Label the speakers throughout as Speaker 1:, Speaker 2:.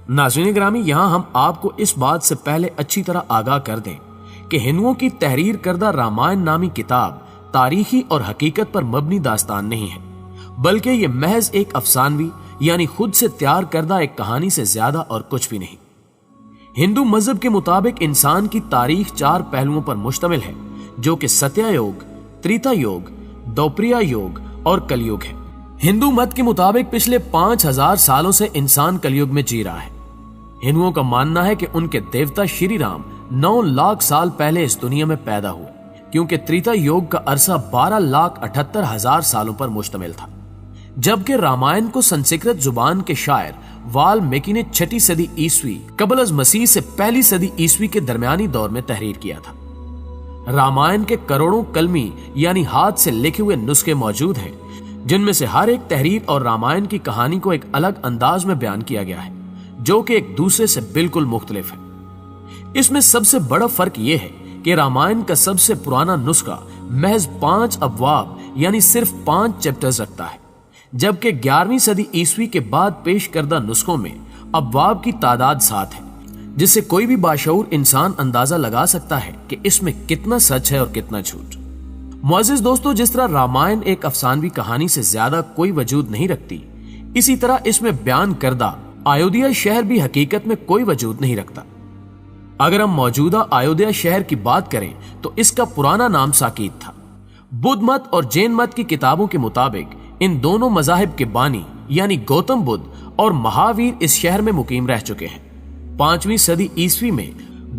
Speaker 1: ناظرین گرامی، یہاں ہم آپ کو اس بات سے پہلے اچھی طرح آگاہ کر دیں کہ ہندوؤں کی تحریر کردہ رامائن نامی کتاب تاریخی اور حقیقت پر مبنی داستان نہیں ہے، بلکہ یہ محض ایک افسانوی یعنی خود سے تیار کردہ ایک کہانی سے زیادہ اور کچھ بھی نہیں۔ ہندو مذہب کے مطابق انسان کی تاریخ 4 پہلوؤں پر مشتمل ہے، جو کہ ستیا یوگ، تریتا یوگ، دوپریا یوگ اور کلیوگ ہے۔ ہندو مت کے مطابق پچھلے 5000 سالوں سے انسان کلیوگ میں جی رہا ہے۔ ہندوؤں کا ماننا ہے کہ ان کے دیوتا شری رام 9 لاکھ سال پہلے اس دنیا میں پیدا ہوئے، کیونکہ تریتا یوگ کا عرصہ 12,78,000 سالوں پر مشتمل تھا، جبکہ رامائن کو سنسکرت زبان کے شاعر والمیکی نے 6 صدی عیسوی قبل از مسیح سے 1 صدی عیسوی کے درمیانی دور میں تحریر کیا تھا۔ رامائن کے کروڑوں کلمی یعنی ہاتھ سے لکھے ہوئے نسخے موجود ہیں، جن میں سے ہر ایک تحریر اور رامائن کی کہانی کو ایک الگ انداز میں بیان کیا گیا ہے، جو کہ ایک دوسرے سے بالکل مختلف ہے۔ اس میں سب سے بڑا فرق یہ ہے کہ رامائن کا سب سے پرانا نسخہ محض 5 ابواب یعنی صرف 5 چیپٹرز رکھتا ہے، جبکہ 11ویں صدی عیسوی کے بعد پیش کردہ نسخوں میں ابواب کی تعداد 7 ہے، جس سے کوئی بھی باشعور انسان اندازہ لگا سکتا ہے کہ اس میں کتنا سچ ہے اور کتنا جھوٹ۔ معزز دوستو، جس طرح رامائن ایک افسانوی کہانی سے زیادہ کوئی وجود نہیں رکھتی، اسی طرح اس میں بیان کردہ ایودھیا شہر بھی حقیقت میں کوئی وجود نہیں رکھتا۔ اگر ہم موجودہ ایودھیا شہر کی بات کریں تو اس کا پرانا نام ساکیت تھا۔ بدھ مت اور جین مت کی کتابوں کے مطابق ان دونوں مذاہب کے بانی یعنی گوتم بدھ اور مہاویر اس شہر میں مقیم رہ چکے ہیں۔ 5ویں صدی عیسوی میں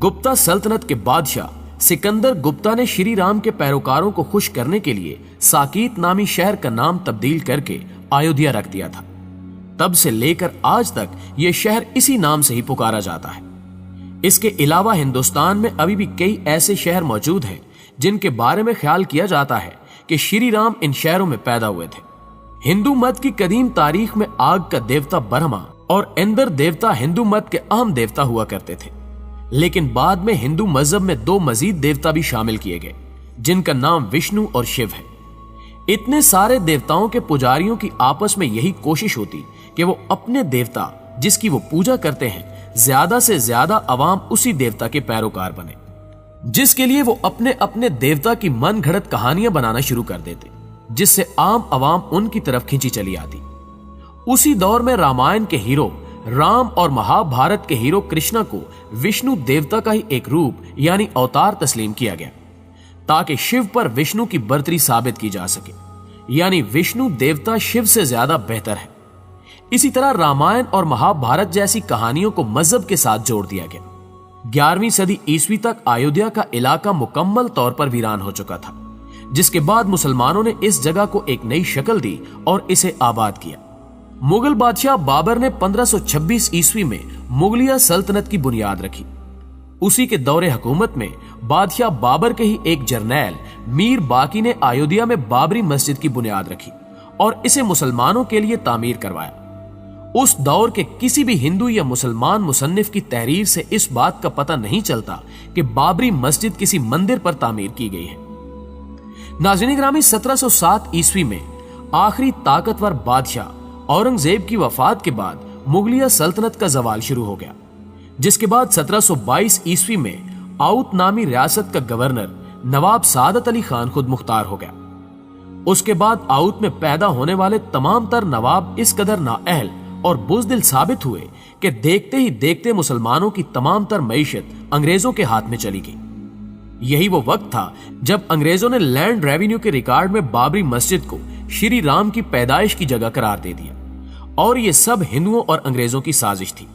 Speaker 1: گپتا سلطنت کے بادشاہ سکندر گپتا نے شری رام کے پیروکاروں کو خوش کرنے کے لیے ساکیت نامی شہر کا نام تبدیل کر کے ایودھیا رکھ دیا تھا۔ تب سے لے کر آج تک یہ شہر اسی نام سے ہی پکارا جاتا ہے۔ اس کے علاوہ ہندوستان میں ابھی بھی کئی ایسے شہر موجود ہیں جن کے بارے میں خیال کیا جاتا ہے کہ شری رام ان شہروں میں پیدا ہوئے تھے۔ ہندو مت کی قدیم تاریخ میں آگ کا دیوتا برہما اور اندر دیوتا ہندو مت کے اہم دیوتا ہوا کرتے تھے، لیکن بعد میں ہندو مذہب میں 2 مزید دیوتا بھی شامل کیے گئے، جن کا نام وشنو اور شیو ہے۔ اتنے سارے دیوتاؤں کے پجاریوں کی آپس میں یہی کوشش ہوتی کہ وہ اپنے دیوتا جس کی وہ پوجا کرتے ہیں زیادہ سے زیادہ عوام اسی دیوتا کے پیروکار بنے، جس کے لیے وہ اپنے اپنے دیوتا کی من گھڑت کہانیاں بنانا شروع کر دیتے، جس سے عام عوام ان کی طرف کھینچی چلی آتی۔ اسی دور میں رامائن کے ہیرو رام اور مہا بھارت کے ہیرو کرشنا کو وشنو دیوتا کا ہی ایک روپ یعنی اوتار تسلیم کیا گیا، تاکہ شیو پر وشنو کی برتری ثابت کی جا سکے، یعنی وشنو دیوتا شیو سے زیادہ بہتر ہے۔ اسی طرح رامائن اور مہا بھارت جیسی کہانیوں کو مذہب کے ساتھ جوڑ دیا گیا۔ 11ویں صدی عیسوی تک ایودھیا کا علاقہ مکمل طور پر ویران ہو چکا تھا، جس کے بعد مسلمانوں نے اس جگہ کو ایک نئی شکل دی اور اسے آباد کیا۔ مغل بادشاہ بابر نے 1526 عیسوی میں مغلیہ سلطنت کی بنیاد رکھی۔ اسی کے دور حکومت میں بادشاہ بابر کے ہی ایک جرنیل میر باقی نے ایودھیا میں بابری مسجد کی بنیاد رکھی اور اسے مسلمانوں کے لیے تعمیر کروایا۔ اس دور کے کسی بھی ہندو یا مسلمان مصنف کی تحریر سے اس بات کا پتہ نہیں چلتا کہ بابری مسجد کسی مندر پر تعمیر کی گئی ہے۔ ناظرین گرامی، 1707 عیسوی میں آخری طاقتور بادشاہ اورنگزیب کی وفات کے بعد مغلیہ سلطنت کا زوال شروع ہو گیا، جس کے بعد 1722 عیسوی میں آؤت نامی ریاست کا گورنر نواب سعادت علی خان خود مختار ہو گیا۔ اس کے بعد آؤت میں پیدا ہونے والے تمام تر نواب اس قدر نااہل اور بزدل ثابت ہوئے کہ دیکھتے ہی دیکھتے مسلمانوں کی تمام تر معیشت انگریزوں کے ہاتھ میں چلی گئی۔ یہی وہ وقت تھا جب انگریزوں نے لینڈ ریونیو کے ریکارڈ میں بابری مسجد کو شری رام کی پیدائش کی جگہ قرار دے دیا، اور یہ سب ہندوؤں اور انگریزوں کی سازش تھی۔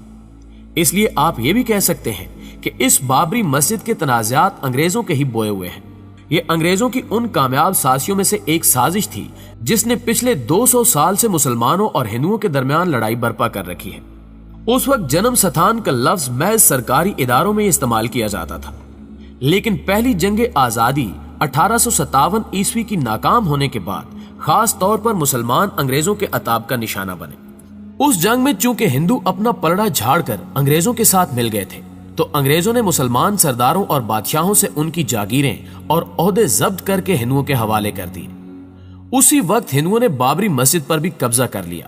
Speaker 1: اس لیے آپ یہ بھی کہہ سکتے ہیں کہ اس بابری مسجد کے تنازعات انگریزوں کے ہی بوئے ہوئے ہیں۔ یہ انگریزوں کی ان کامیاب سازشوں میں سے ایک سازش تھی جس نے پچھلے 200 سال سے مسلمانوں اور ہندوؤں کے درمیان لڑائی برپا کر رکھی ہے۔ اس وقت جنم ستھان کا لفظ محض سرکاری اداروں میں استعمال کیا جاتا تھا، لیکن پہلی جنگ آزادی 1857 عیسوی کی ناکام ہونے کے بعد خاص طور پر مسلمان انگریزوں کے عتاب کا نشانہ بنے۔ اس جنگ میں چونکہ ہندو اپنا پلڑا جھاڑ کر انگریزوں کے ساتھ مل گئے تھے، تو انگریزوں نے مسلمان سرداروں اور بادشاہوں سے ان کی جاگیریں اور عہدے ضبط کر کے ہندوؤں کے حوالے کر دی۔ اسی وقت ہندوؤں نے بابری مسجد پر بھی قبضہ کر لیا